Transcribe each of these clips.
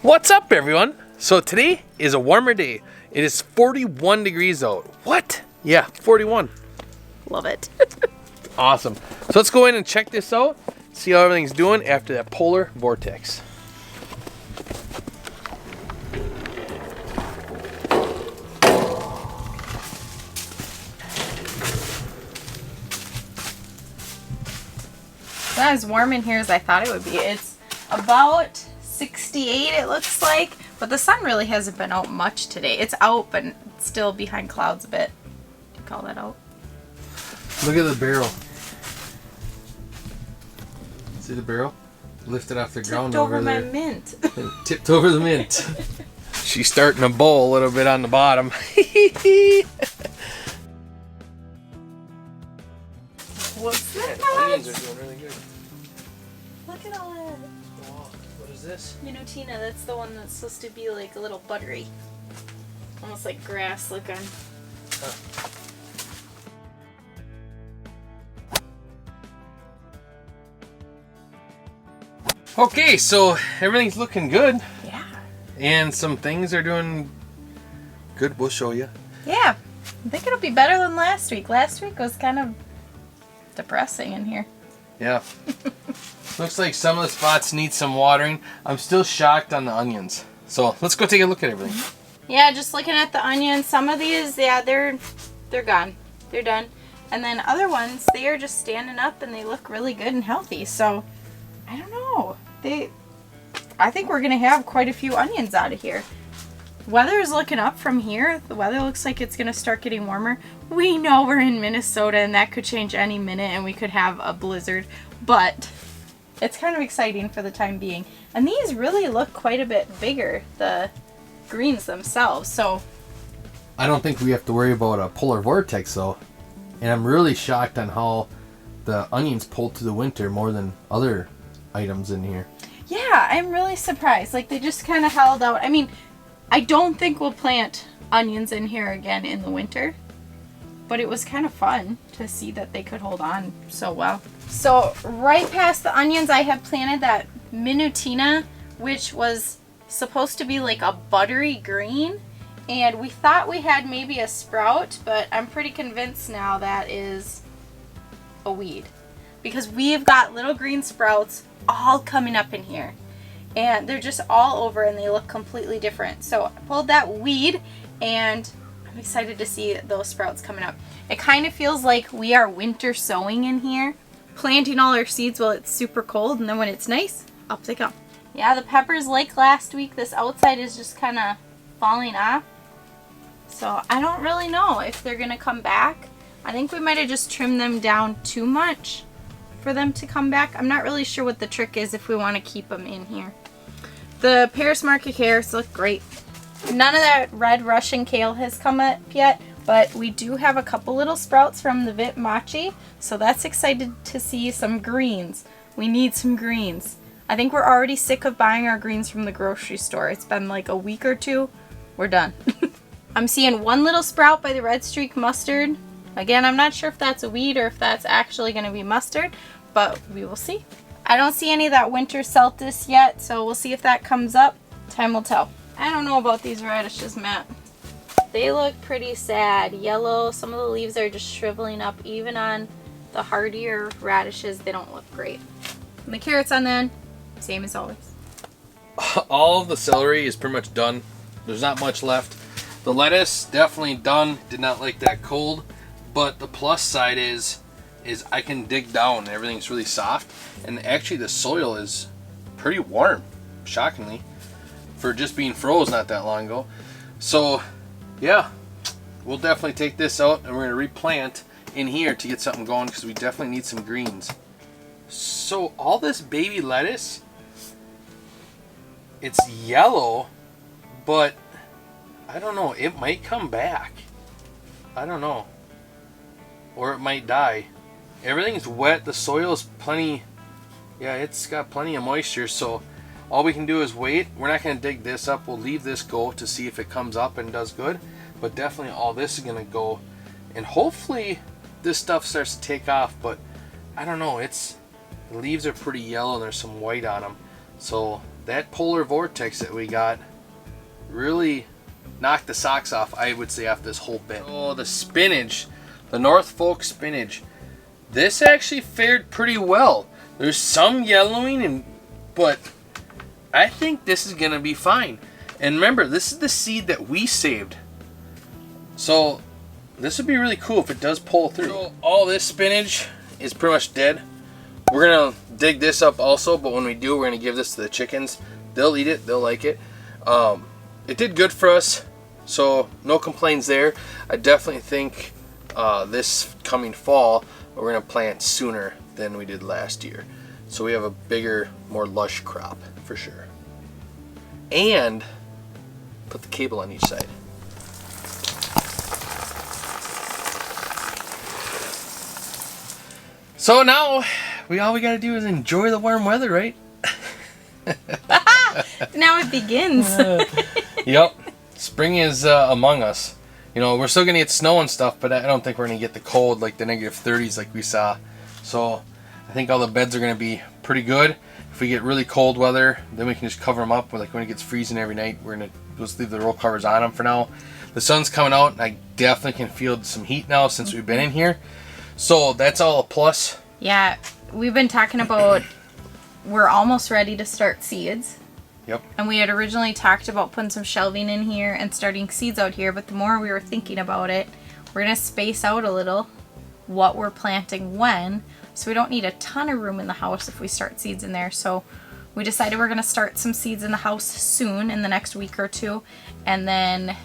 What's up, everyone? So today is a warmer day. It is 41 degrees out. What? Yeah, 41. Love it. Awesome. So let's go in and check this out, see how everything's doing after that polar vortex. It's not as warm in here as I thought it would be. It's about 68 it looks like, but the sun really hasn't been out much today. It's out, but it's still behind clouds a bit. Do you call that out? Look at the barrel. See the barrel? Lifted off the ground over there. Tipped over my mint. Tipped over the mint. She's starting to bowl a little bit on the bottom. What's that? The onions are doing really good. Look at all that. Oh, what is this? You know, Tina, that's the one that's supposed to be like a little buttery. Almost like grass looking. Okay, so everything's looking good. Yeah. And some things are doing good. We'll show you. Yeah. I think it'll be better than last week. Last week was kind of depressing in here. Yeah. Looks like some of the spots need some watering. I'm still shocked on the onions. So let's go take a look at everything. Yeah, just looking at the onions, some of these, yeah, they're gone. They're done. And then other ones, they are just standing up and they look really good and healthy. So, I don't know. I think we're going to have quite a few onions out of here. Weather is looking up from here. The weather looks like it's going to start getting warmer. We know we're in Minnesota and that could change any minute and we could have a blizzard. But it's kind of exciting for the time being. And these really look quite a bit bigger, the greens themselves. So I don't think we have to worry about a polar vortex though. And I'm really shocked on how the onions pulled through the winter more than other items in here. yeah, I'm really surprised. Like they just kind of held out. I mean, I don't think we'll plant onions in here again in the winter. But it was kind of fun to see that they could hold on so well. So right past the onions, I have planted that minutina, which was supposed to be like a buttery green. And we thought we had maybe a sprout, but I'm pretty convinced now that is a weed. Because we've got little green sprouts all coming up in here. And they're just all over and they look completely different. So I pulled that weed and I'm excited to see those sprouts coming up. It kind of feels like we are winter sowing in here. Planting all our seeds while it's super cold, and then when it's nice, up they come. Yeah, the peppers, like last week, this outside is just kind of falling off. So I don't really know if they're going to come back. I think we might have just trimmed them down too much for them to come back. I'm not really sure what the trick is if we want to keep them in here. The Paris market carrots look great. None of that red Russian kale has come up yet, but we do have a couple little sprouts from the Vit Machi, so that's excited to see some greens. We need some greens. I think we're already sick of buying our greens from the grocery store. It's been like a week or two. We're done. I'm seeing one little sprout by the red streak mustard. Again, I'm not sure if that's a weed or if that's actually going to be mustard, but we will see. I don't see any of that winter celtis yet, so we'll see if that comes up. Time will tell. I don't know about these radishes, Matt. They look pretty sad. Yellow. Some of the leaves are just shriveling up. Even on the hardier radishes, they don't look great. And the carrots on then, same as always. All of the celery is pretty much done. There's not much left. The lettuce, definitely done. Did not like that cold. But the plus side is I can dig down. Everything's really soft. And actually the soil is pretty warm, shockingly, for just being froze not that long ago. So yeah, we'll definitely take this out and we're going to replant in here to get something going because we definitely need some greens. So all this baby lettuce, it's yellow, but I don't know, it might come back. I don't know. Or it might die. Everything's wet, the soil is plenty, yeah, it's got plenty of moisture, so all we can do is wait. We're not going to dig this up. We'll leave this go to see if it comes up and does good. But definitely all this is going to go. And hopefully this stuff starts to take off. But I don't know. The leaves are pretty yellow and there's some white on them. So that polar vortex that we got really knocked the socks off, I would say, off this whole bin. Oh, the spinach, the North Folk spinach. This actually fared pretty well. There's some yellowing, but I think this is gonna be fine. And remember, this is the seed that we saved. So this would be really cool if it does pull through. So all this spinach is pretty much dead. We're gonna dig this up also, but when we do, we're gonna give this to the chickens. They'll eat it, they'll like it. It did good for us, so no complaints there. I definitely think this coming fall, we're gonna plant sooner than we did last year. So we have a bigger, more lush crop for sure. And put the cable on each side. So now all we gotta do is enjoy the warm weather, right? Now it begins. Yep, spring is among us. You know, we're still gonna get snow and stuff, but I don't think we're gonna get the cold, like the negative 30s like we saw. So I think all the beds are gonna be pretty good. If we get really cold weather, then we can just cover them up. Like when it gets freezing every night, we're gonna just leave the roll covers on them for now. The sun's coming out, and I definitely can feel some heat now since we've been in here. So that's all a plus. Yeah, we've been talking about we're almost ready to start seeds. Yep. And we had originally talked about putting some shelving in here and starting seeds out here, but the more we were thinking about it, we're going to space out a little what we're planting when, so we don't need a ton of room in the house if we start seeds in there. So we decided we're going to start some seeds in the house soon, in the next week or two, and then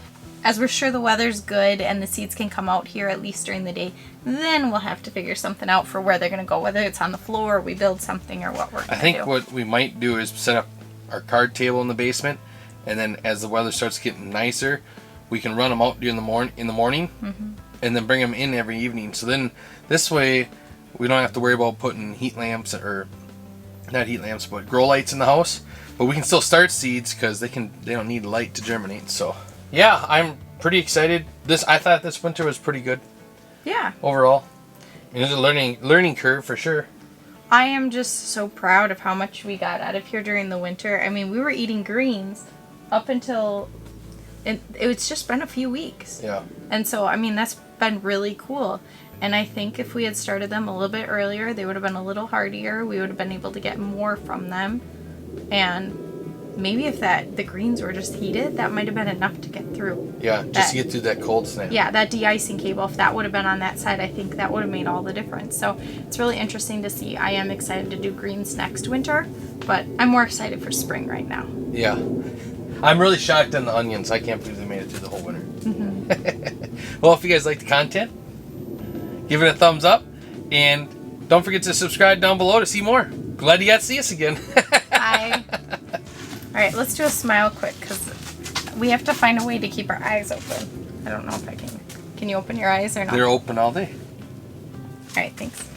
as we're sure the weather's good and the seeds can come out here at least during the day, then we'll have to figure something out for where they're going to go, whether it's on the floor or we build something or what we're going to do. I think what we might do is set up our card table in the basement, and then as the weather starts getting nicer, we can run them out during the morning, and then bring them in every evening. So then this way we don't have to worry about putting heat lamps, or not heat lamps, but grow lights in the house. But we can still start seeds because they don't need light to germinate. So yeah, I'm pretty excited. I thought this winter was pretty good. Yeah. Overall, and it's a learning curve for sure. I am just so proud of how much we got out of here during the winter. I mean, we were eating greens up until it's just been a few weeks. Yeah. And so, I mean, that's been really cool. And I think if we had started them a little bit earlier, they would have been a little hardier. We would have been able to get more from them. And maybe if the greens were just heated, that might have been enough to get through. Yeah, just to get through that cold snap. Yeah, that de-icing cable, if that would have been on that side, I think that would have made all the difference. So it's really interesting to see. I am excited to do greens next winter, but I'm more excited for spring right now. Yeah. I'm really shocked on the onions. I can't believe they made it through the whole winter. Well, if you guys like the content, give it a thumbs up, and don't forget to subscribe down below to see more. Glad you got to see us again. Bye. All right, let's do a smile quick because we have to find a way to keep our eyes open. I don't know if I can. Can you open your eyes or not? They're open all day. All right, thanks.